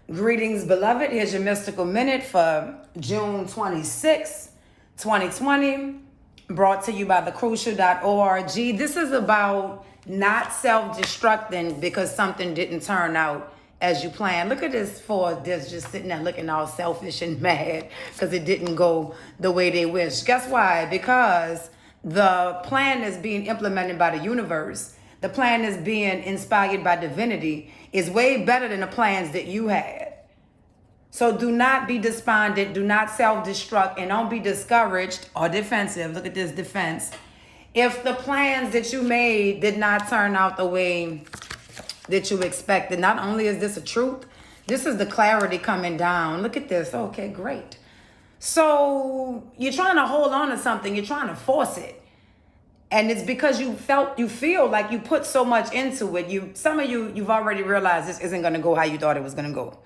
Greetings, beloved. Here's your mystical minute for June 26, 2020, brought to you by thecrucial.org. This is about not self-destructing because something didn't turn out as you planned. Look at this for this just sitting there looking all selfish and mad because it didn't go the way they wish. Guess why? Because the plan is being implemented by the universe. The plan is being inspired by divinity is way better than the plans that you had. So do not be despondent, do not self-destruct, and don't be discouraged or defensive. Look at this defense. If the plans that you made did not turn out the way that you expected, not only is this a truth, this is the clarity coming down. Look at this. Okay, great. So you're trying to hold on to something, you're trying to force it. And it's because you feel like you put so much into it. Some of you've already realized this isn't going to go how you thought it was going to go.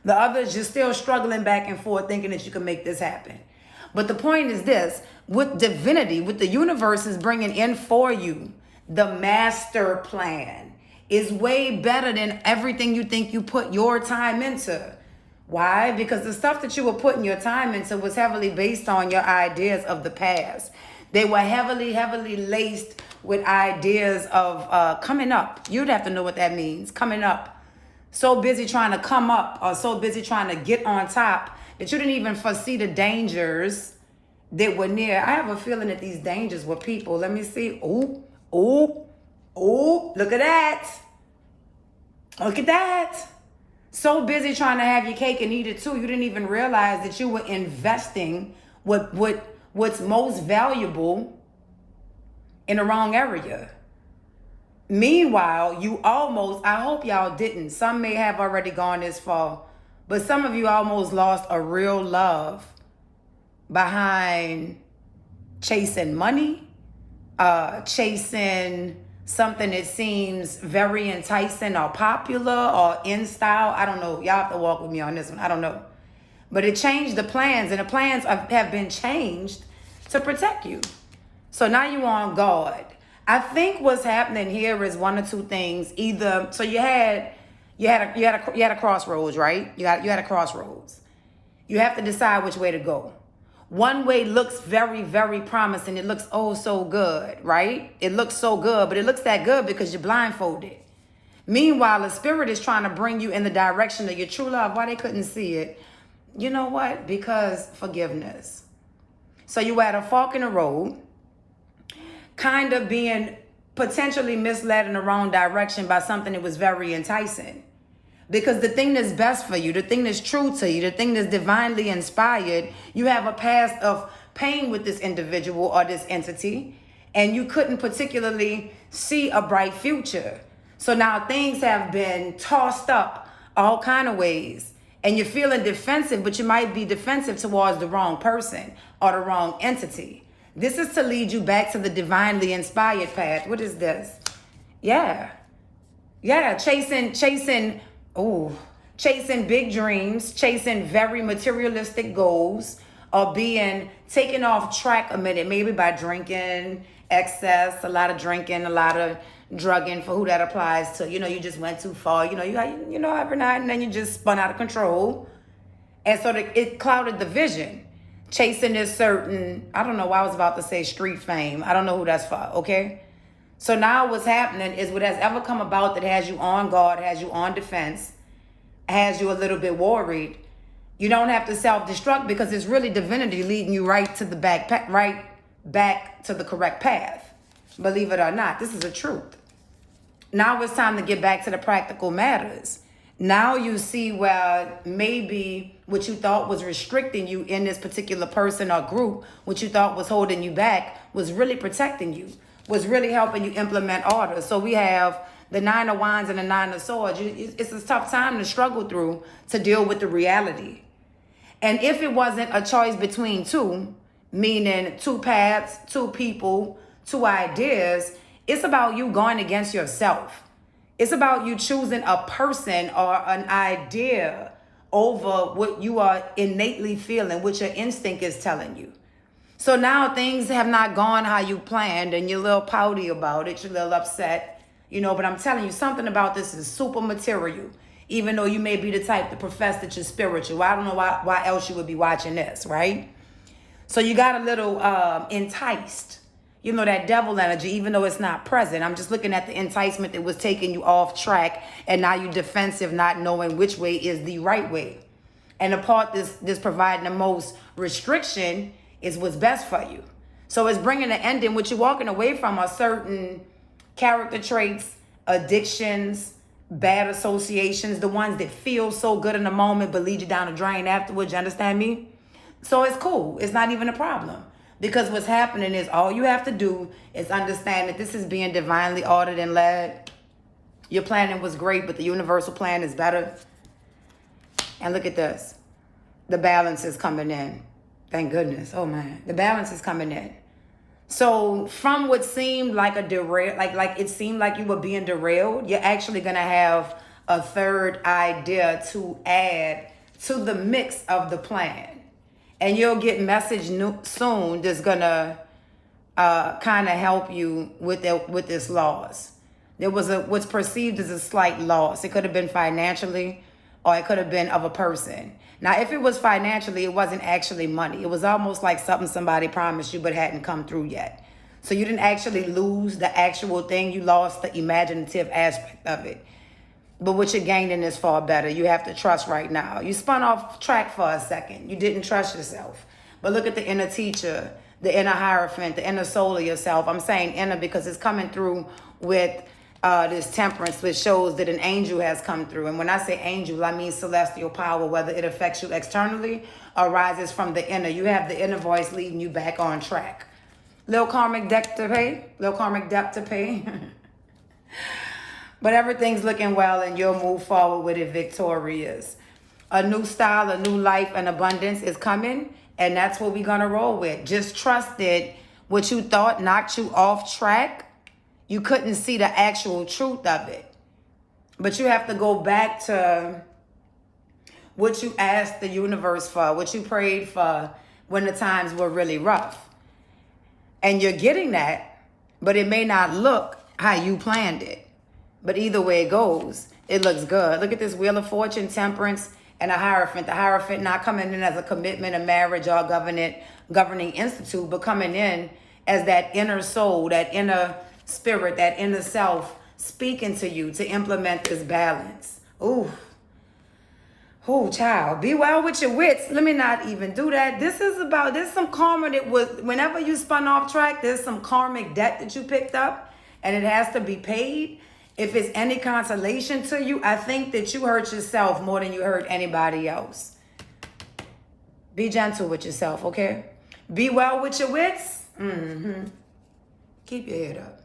The others, you're still struggling back and forth thinking that you can make this happen. But the point is this, with divinity, with the universe is bringing in for you, the master plan is way better than everything you think you put your time into. Why? Because the stuff that you were putting your time into was heavily based on your ideas of the past. They were heavily laced with ideas of coming up. You'd have to know what that means, coming up. So busy trying to come up or so busy trying to get on top that you didn't even foresee the dangers that were near. I have a feeling that these dangers were people. Let me see. Ooh, look at that. Look at that. So busy trying to have your cake and eat it too. You didn't even realize that you were investing what's most valuable in the wrong area. Meanwhile, I hope y'all didn't. Some may have already gone this far, but some of you almost lost a real love behind chasing money, chasing something that seems very enticing or popular or in style. I don't know. Y'all have to walk with me on this one. I don't know. But it changed the plans, and the plans have been changed to protect you. So now you're on guard. I think what's happening here is one or two things. Either so you had a crossroads, right? You had a crossroads. You have to decide which way to go. One way looks very, very promising. It looks oh so good, right? It looks so good, but it looks that good because you're blindfolded. Meanwhile, the spirit is trying to bring you in the direction of your true love. Why they couldn't see it? You know what? Because forgiveness. So you were at a fork in the road, kind of being potentially misled in the wrong direction by something that was very enticing. Because the thing that's best for you, the thing that's true to you, the thing that's divinely inspired, you have a past of pain with this individual or this entity, and you couldn't particularly see a bright future. So now things have been tossed up all kind of ways. And you're feeling defensive, but you might be defensive towards the wrong person or the wrong entity. This is to lead you back to the divinely inspired path. What is this? Yeah, chasing big dreams, chasing very materialistic goals, or being taken off track a minute, maybe by drinking, excess, a lot of drinking, a lot of drugging, for who that applies to. You just went too far. Every night and then you just spun out of control. And so it clouded the vision. Chasing this certain, I don't know why I was about to say street fame. I don't know who that's for, okay? So now what's happening is what has ever come about that has you on guard, has you on defense, has you a little bit worried. You don't have to self-destruct because it's really divinity leading you right back to the correct path. Believe it or not, this is a truth. Now it's time to get back to the practical matters. Now you see where maybe what you thought was restricting you in this particular person or group, what you thought was holding you back, was really protecting you, was really helping you implement order. So we have the 9 of Wands and the 9 of Swords. It's a tough time to struggle through to deal with the reality. And if it wasn't a choice between two, meaning two paths, two people, two ideas, it's about you going against yourself. It's about you choosing a person or an idea over what you are innately feeling, what your instinct is telling you. So now things have not gone how you planned and you're a little pouty about it, you're a little upset, but I'm telling you, something about this is super material. even though you may be the type to profess that you're spiritual. I don't know why else you would be watching this, right? So you got a little enticed. You know, that devil energy, even though it's not present. I'm just looking at the enticement that was taking you off track, and now you're defensive, not knowing which way is the right way. And the part that's providing the most restriction is what's best for you. So it's bringing an ending. What you're walking away from are certain character traits, addictions, bad associations, the ones that feel so good in the moment but lead you down the drain afterwards. You understand me? So it's cool. It's not even a problem. Because what's happening is all you have to do is understand that this is being divinely ordered and led. Your planning was great, but the universal plan is better. And look at this. The balance is coming in. Thank goodness. Oh, man. The balance is coming in. So from what seemed like a derail, like it seemed like you were being derailed, you're actually going to have a third idea to add to the mix of the plan. And you'll get message soon that's going to kind of help you with this loss. There was what's perceived as a slight loss. It could have been financially, or it could have been of a person. Now, if it was financially, it wasn't actually money. It was almost like something somebody promised you but hadn't come through yet. So you didn't actually lose the actual thing. You lost the imaginative aspect of it. But what you're gaining is far better. You have to trust right now. You spun off track for a second. You didn't trust yourself. But look at the inner teacher, the inner hierophant, the inner soul of yourself. I'm saying inner because it's coming through with this temperance, which shows that an angel has come through. And when I say angel, I mean celestial power, whether it affects you externally or rises from the inner. You have the inner voice leading you back on track. Little karmic debt to pay. Little karmic debt to pay. But everything's looking well, and you'll move forward with it victorious. A new style, a new life, and abundance is coming, and that's what we're going to roll with. Just trust that what you thought knocked you off track, you couldn't see the actual truth of it. But you have to go back to what you asked the universe for, what you prayed for when the times were really rough. And you're getting that, but it may not look how you planned it. But either way it goes, it looks good. Look at this Wheel of Fortune, Temperance, and a Hierophant. The Hierophant not coming in as a commitment, a marriage, or a governing institute, but coming in as that inner soul, that inner spirit, that inner self speaking to you to implement this balance. Ooh. Ooh, child. Be well with your wits. Let me not even do that. There's some karma that was, whenever you spun off track, there's some karmic debt that you picked up, and it has to be paid. If it's any consolation to you, I think that you hurt yourself more than you hurt anybody else. Be gentle with yourself, okay? Be well with your wits. Keep your head up.